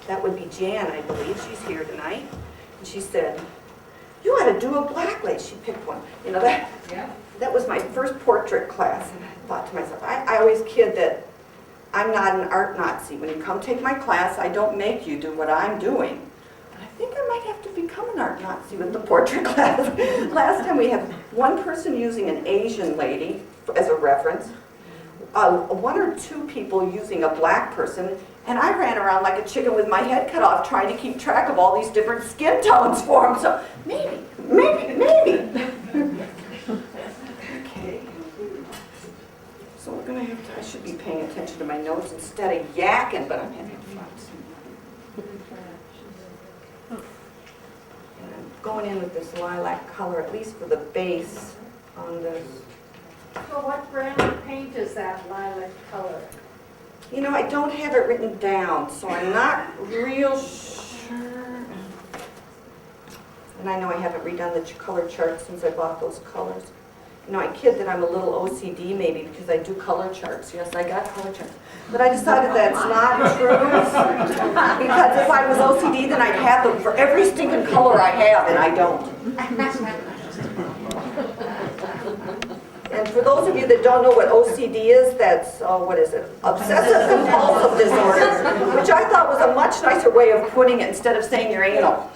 that would be Jan, I believe. She's here tonight. And she said, you ought to do a black lace. She picked one. You know, that was my first portrait class. And I thought to myself, I always kid that I'm not an art Nazi. When you come take my class, I don't make you do what I'm doing. But I think I might have to become an art Nazi with the portrait class. Last time we had one person using an Asian lady as a reference, one or two people using a black person, and I ran around like a chicken with my head cut off trying to keep track of all these different skin tones for them. So maybe. Okay. So we're going to have to, I should be paying attention to my notes instead of yakking, but I'm having fun. And I'm going in with this lilac color, at least for the base on this. So what brand of paint is that lilac color? You know, I don't have it written down, so I'm not real sure. And I know I haven't redone the color chart since I bought those colors. You know, I kid that I'm a little OCD maybe because I do color charts. Yes, I got color charts. But I decided that's not true. Because if I was OCD, then I'd have them for every stinking color I have, and I don't. And for those of you that don't know what OCD is, that's, what is it? Obsessive compulsive disorder, which I thought was a much nicer way of putting it instead of saying you're anal.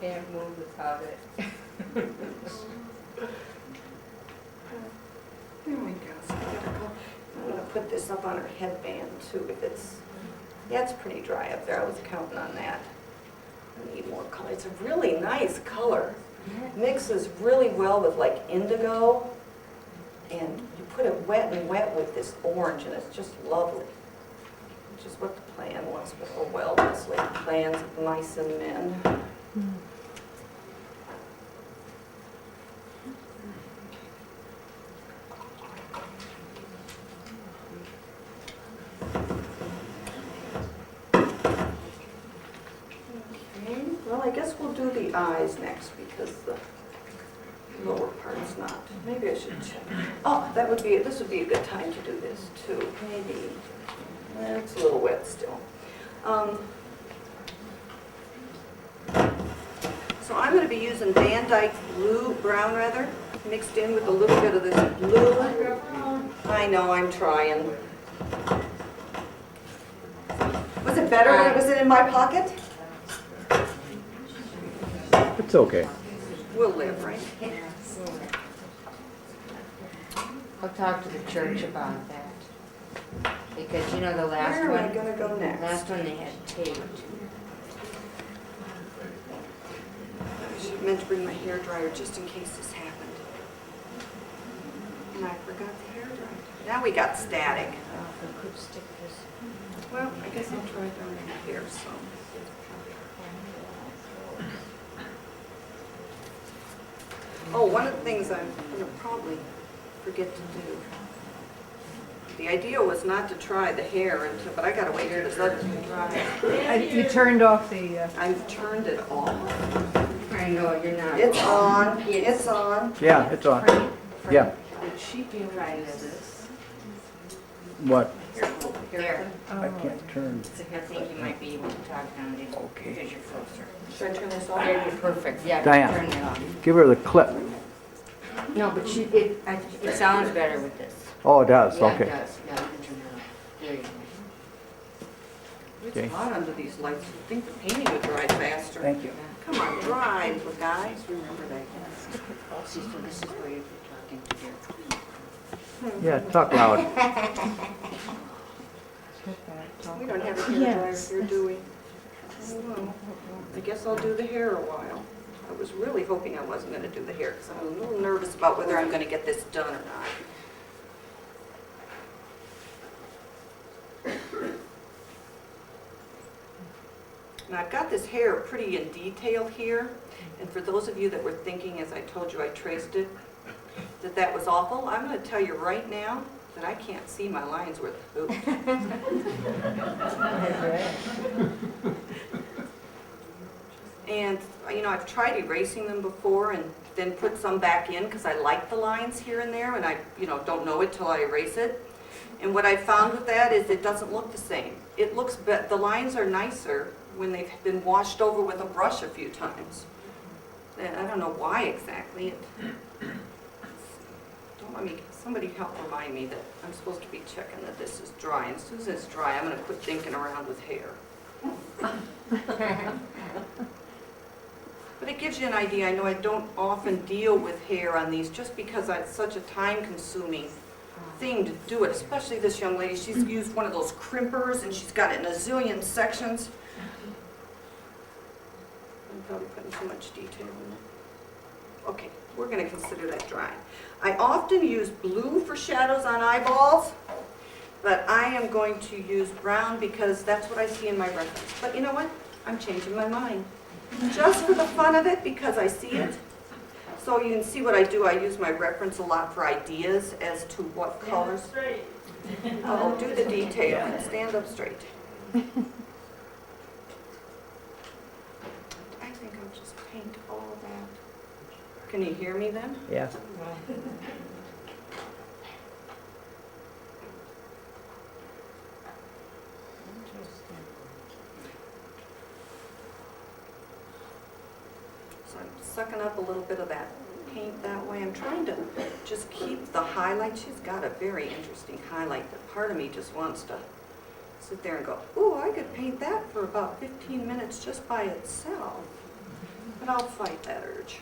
Can't move without it. There we go. So I'm going to put this up on her headband too. If it's, yeah, it's pretty dry up there. I was counting on that. I need more color. It's a really nice color. Mixes really well with like indigo, and you put it wet and wet with this orange, and it's just lovely. Which is what the plan was, but oh well, that's like plans of mice and men. Well, I guess we'll do the eyes next because the lower part's not. Maybe I should check. Oh, this would be a good time to do this too. Maybe. It's a little wet still. So I'm going to be using Van Dyke brown rather, mixed in with a little bit of this blue. I know, I'm trying. Was it better when it was in my pocket? It's okay. We'll live, right? I'll talk to the church about that. Because you know the last Where one, am I going to go next? last one they had taped. I should have meant to bring my hair dryer just in case this happened. And I forgot the hair dryer. Now we got static. Oh, if we could stick this. Well, I guess I'll try down here some. Oh, one of the things I'm going to probably forget to do. The idea was not to try the hair, but I got to wait till this other thing dries. You turned off the... I've turned it off. I know, you're not. It's on. It's on. Yeah, it's on. Yeah. Would she be try this? What? There. I can't turn. So I think you might be able to talk down there. Okay. Because you're closer. Should I turn this off? There, you're perfect. Yeah, Diane. turn it off. Give her the clip. No, but it sounds better with this. Oh, it does. Yeah, Okay. it does. Yeah, you can turn it off. There you go. It's Okay. hot under these lights. I think the painting would dry faster. Thank you. Come on, dry, guys. Remember that. See, so this is where you're talking to here. Yeah, talk loud. We don't have a hair dryer here, do we? Oh, well. I guess I'll do the hair a while. I was really hoping I wasn't going to do the hair because I'm a little nervous about whether I'm going to get this done or not. Now I've got this hair pretty in detail here, and for those of you that were thinking, as I told you I traced it, that was awful, I'm going to tell you right now that I can't see my lines worth of hoop. And, you know, I've tried erasing them before and then put some back in because I like the lines here and there, and I, you know, don't know it till I erase it. And what I found with that is it doesn't look the same. It looks, the lines are nicer when they've been washed over with a brush a few times. And I don't know why exactly. Don't let me, somebody help remind me that I'm supposed to be checking that this is dry. And as soon as it's dry, I'm gonna quit thinking around with hair. But it gives you an idea. I know I don't often deal with hair on these just because it's such a time-consuming thing to do it, especially this young lady. She's used one of those crimpers and she's got it in a zillion sections. I'm probably putting too much detail in it. Okay, we're going to consider that dry. I often use blue for shadows on eyeballs, but I am going to use brown because that's what I see in my reference. But you know what? I'm changing my mind. Just for the fun of it, because I see it. So you can see what I do. I use my reference a lot for ideas as to what colors. Oh, do the detail and stand up straight. I think I'll just paint all that. Can you hear me then? Yeah. So I'm sucking up a little bit of that paint that way. I'm trying to just keep the highlight. She's got a very interesting highlight, but part of me just wants to sit there and go, ooh, I could paint that for about 15 minutes just by itself. But I'll fight that urge.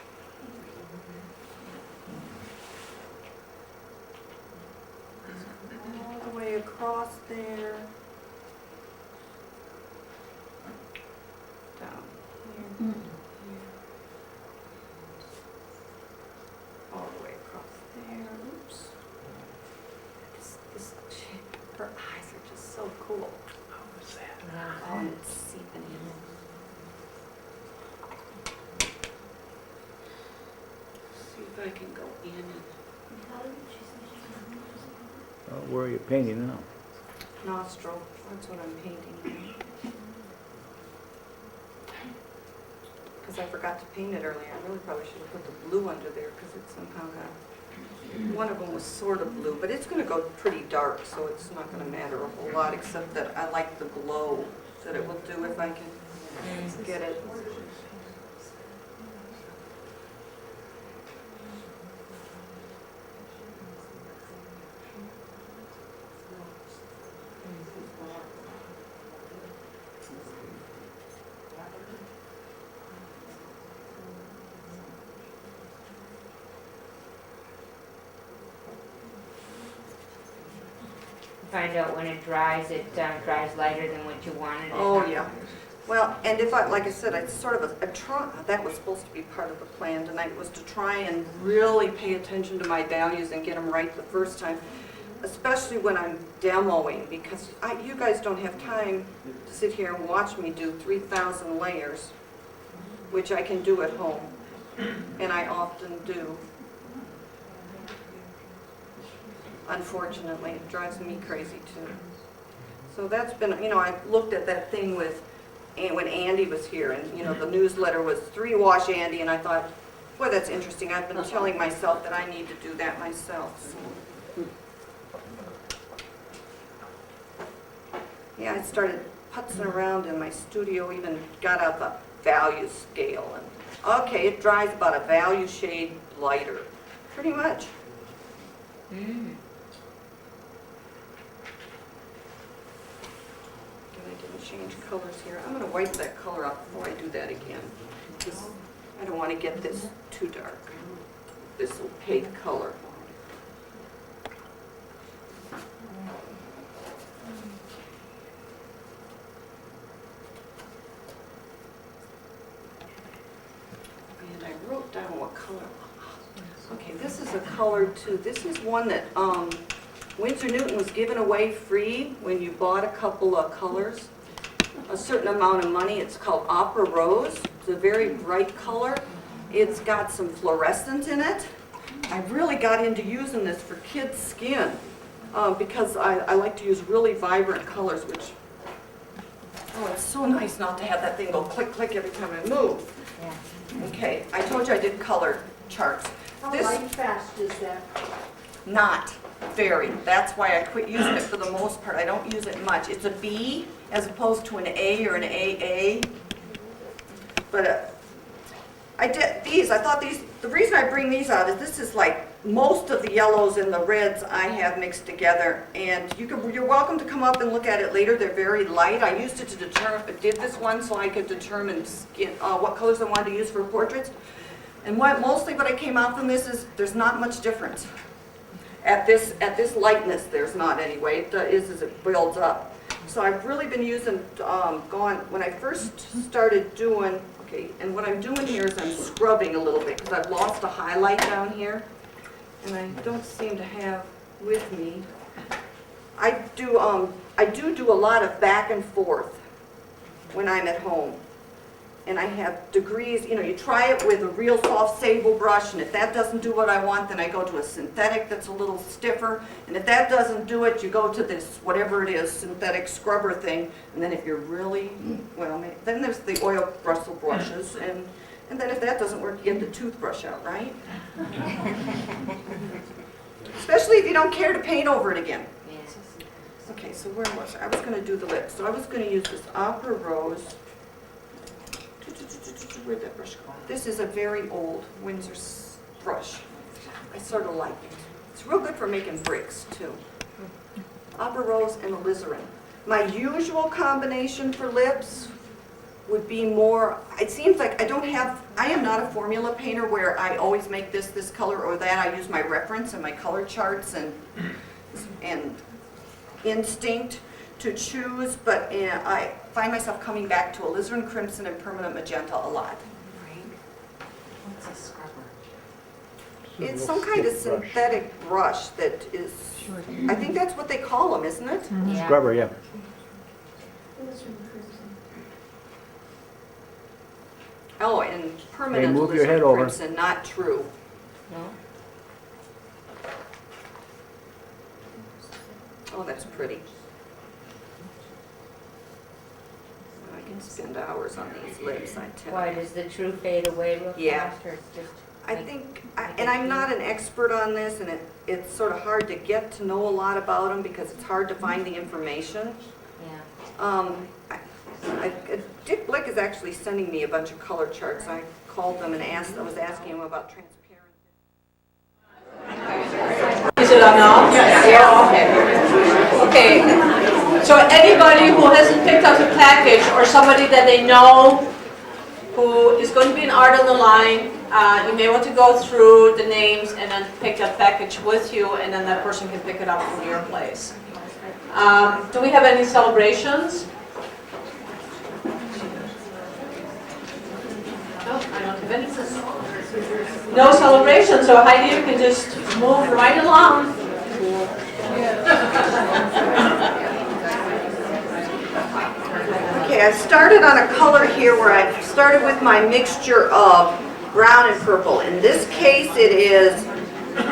All the way across there. Down here. All the way across there. Oops. Her eyes are just so cool. Oh, and it's seeping in. See if I can go in and Where are you painting now? nostril. That's what I'm painting. Because I forgot to paint it earlier. I really probably should have put the blue under there because it somehow got, one of them was sort of blue, but it's going to go pretty dark, so it's not going to matter a whole lot, except that I like the glow that it will do if I can get it. Find out when it dries, it dries lighter than what you wanted. Oh, yeah. Well, and if I, like I said, I sort of, that was supposed to be part of the plan tonight, was to try and really pay attention to my values and get them right the first time, especially when I'm demoing, because you guys don't have time to sit here and watch me do 3,000 layers, which I can do at home, and I often do. Unfortunately, it drives me crazy too. So that's been, I looked at that thing with, when Andy was here, and the newsletter was 3-wash Andy, and I thought, boy, that's interesting. I've been telling myself that I need to do that myself. So. Yeah, I started putzing around in my studio, even got out the value scale, and okay, it dries about a value shade lighter, pretty much. Mm. Change colors here. I'm going to wipe that color up before I do that again, because I don't want to get this too dark, this opaque color. And I wrote down what color. Okay, this is a color too. This is one that Winsor Newton was giving away free when you bought a couple of colors. A certain amount of money. It's called Opera Rose. It's a very bright color. It's got some fluorescence in it. I really got into using this for kids' skin because I like to use really vibrant colors, which, oh, it's so nice not to have that thing go click, click every time I move. Yeah. Okay, I told you I did color charts. How This, light fast is that? not. Very. That's why I quit using it for the most part. I don't use it much. It's a B as opposed to an A or an AA. But I did these. I thought these, the reason I bring these out is this is like most of the yellows and the reds I have mixed together. And you're welcome to come up and look at it later. They're very light. I used it to determine, did this one so I could determine what colors I wanted to use for portraits. And mostly what I came out from this is there's not much difference. At this lightness, there's not anyway. It is as it builds up. So I've really been using, when I first started doing, okay, and what I'm doing here is I'm scrubbing a little bit because I've lost a highlight down here. And I don't seem to have with me. I do a lot of back and forth when I'm at home. And I have degrees, you know, you try it with a real soft sable brush, and if that doesn't do what I want, then I go to a synthetic that's a little stiffer. And if that doesn't do it, you go to this, whatever it is, synthetic scrubber thing. And then if you're really, well, then there's the oil bristle brushes. And then if that doesn't work, you get the toothbrush out, right? Especially if you don't care to paint over it again. Okay, so where was I? I was going to do the lips. So I was going to use this Opera Rose. Where'd that brush go? This is a very old Windsor brush. I sort of like it. It's real good for making bricks, too. Opera Rose and alizarin. My usual combination for lips would be more, it seems like I am not a formula painter where I always make this color or that. I use my reference and my color charts and instinct to choose, but I find myself coming back to alizarin crimson and permanent magenta a lot. What's a scrubber? It's some kind of synthetic brush that is, I think that's what they call them, isn't it? Yeah. Scrubber, yeah. Oh, and permanent Hey, move your head alizarin over. crimson, not true. No? Oh, that's pretty. I can spend hours on these lips, I tell Why, you. does the true fade away real Yeah. fast, or it's just? I think, and I'm not an expert on this, and it's sort of hard to get to know a lot about them because it's hard to find the information. Yeah. Dick Blick is actually sending me a bunch of color charts. I called them and I was asking him about transparency. Is it on now? Yeah. Okay. So anybody who hasn't picked up a package or somebody that they know who is going to be an art on the line, you may want to go through the names and then pick that package with you, and then that person can pick it up from your place. Do we have any celebrations? No, I don't have any. No celebration, so Heidi, you can just move right along. Okay, I started on a color here where I started with my mixture of brown and purple. In this case, it is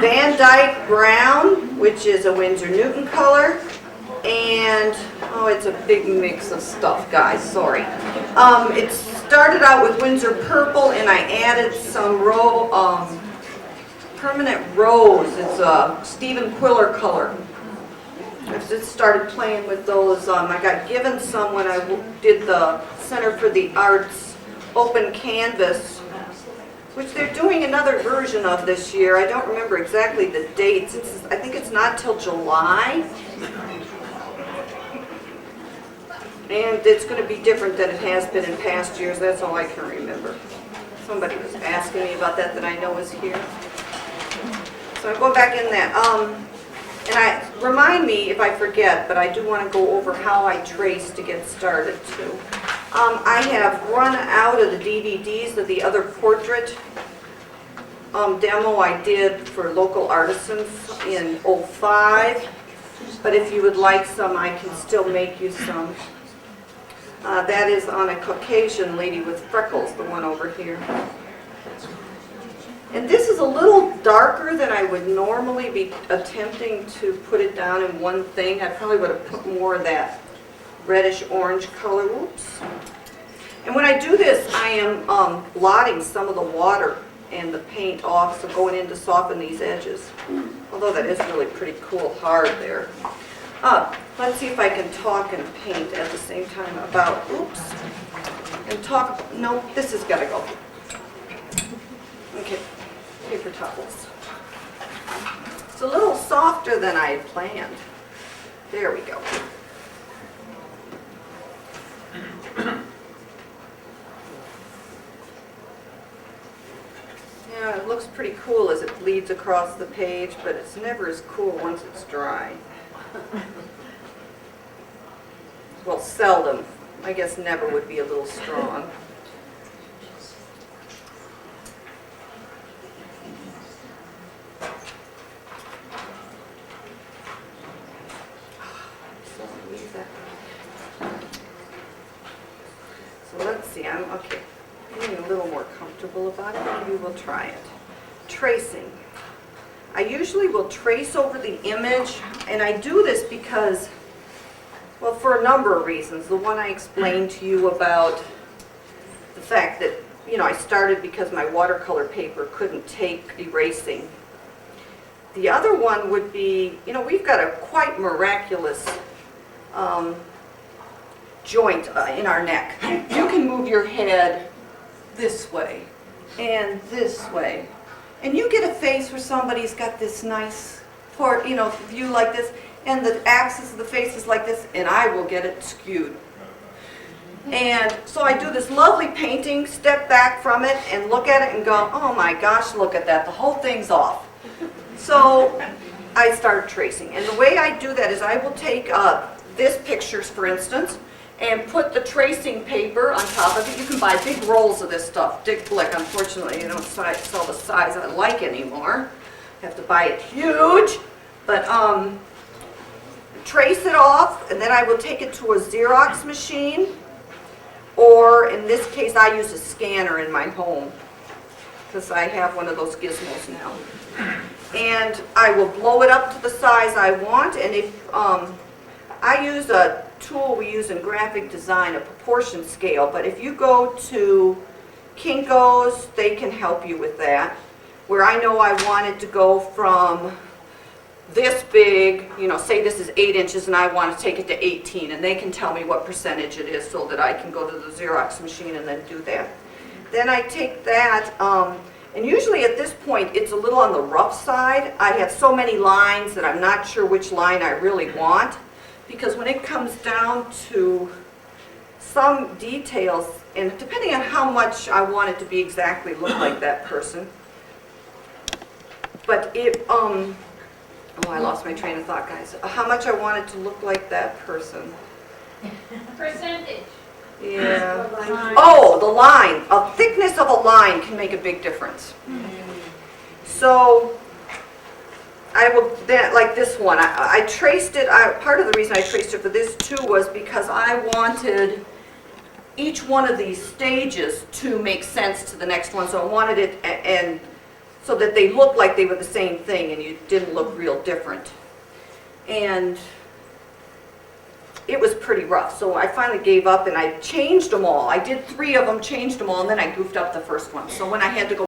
Van Dyke Brown, which is a Winsor Newton color, and oh, it's a big mix of stuff, guys. Sorry. It started out with Winsor Purple, and I added some Permanent Rose. It's a Stephen Quiller color. I just started playing with those. I got given some when I did the Center for the Arts open canvas, which they're doing another version of this year. I don't remember exactly the dates. I think it's not till July. And it's going to be different than it has been in past years. That's all I can remember. Somebody was asking me about that I know is here. So I'm going back in that. And remind me if I forget, but I do want to go over how I trace to get started too. I have run out of the DVDs of the other portrait demo I did for local artisans in '05. But if you would like some, I can still make you some. That is on a Caucasian lady with freckles, the one over here. And this is a little darker than I would normally be attempting to put it down in one thing. I probably would have put more of that reddish orange color. Whoops. And when I do this, I am blotting some of the water and the paint off, so going in to soften these edges. Although that is really pretty cool hard there. Let's see if I can talk and paint at the same time about, oops, and talk, no, this has got to go. Okay, paper towels. It's a little softer than I had planned. There we go. Yeah, it looks pretty cool as it bleeds across the page, but it's never as cool once it's dry. Well, seldom. I guess never would be a little strong. So let's see, I'm okay. Getting a little more comfortable about it. Maybe we'll try it. Tracing. I usually will trace over the image, and I do this because, well, for a number of reasons. The one I explained to you about the fact that, you know, I started because my watercolor paper couldn't take erasing. The other one would be, you know, we've got a quite miraculous joint in our neck. You can move your head this way and this way, and you get a face where somebody's got this nice view like this, and the axis of the face is like this, and I will get it skewed. And so I do this lovely painting, step back from it, and look at it and go, oh my gosh, look at that, the whole thing's off. So I start tracing, and the way I do that is I will take this pictures, for instance, and put the tracing paper on top of it. You can buy big rolls of this stuff. Dick Blick, unfortunately, they don't sell the size I like anymore. You have to buy it huge. But trace it off, and then I will take it to a Xerox machine, or in this case, I use a scanner in my home, because I have one of those gizmos now. And I will blow it up to the size I want, and if I use a tool we use in graphic design, a proportion scale, but if you go to Kinko's, they can help you with that. Where I know I want it to go from this big, you know, say this is 8 inches and I want to take it to 18, and they can tell me what percentage it is so that I can go to the Xerox machine and then do that. Then I take that, and usually at this point it's a little on the rough side. I have so many lines that I'm not sure which line I really want, because when it comes down to some details, and depending on how much I want it to be exactly look like that person, but it, oh, I lost my train of thought, guys. How much I want it to look like that person. Percentage. Yeah. Oh, the line. A thickness of a line can make a big difference. So I will then, like this one, I traced it. Part of the reason I traced it for this too was because I wanted each one of these stages to make sense to the next one. So I wanted it, and so that they looked like they were the same thing and you didn't look real different. And it was pretty rough, so I finally gave up and I changed them all. I did 3 of them, changed them all, and then I goofed up the first one. So when I had to go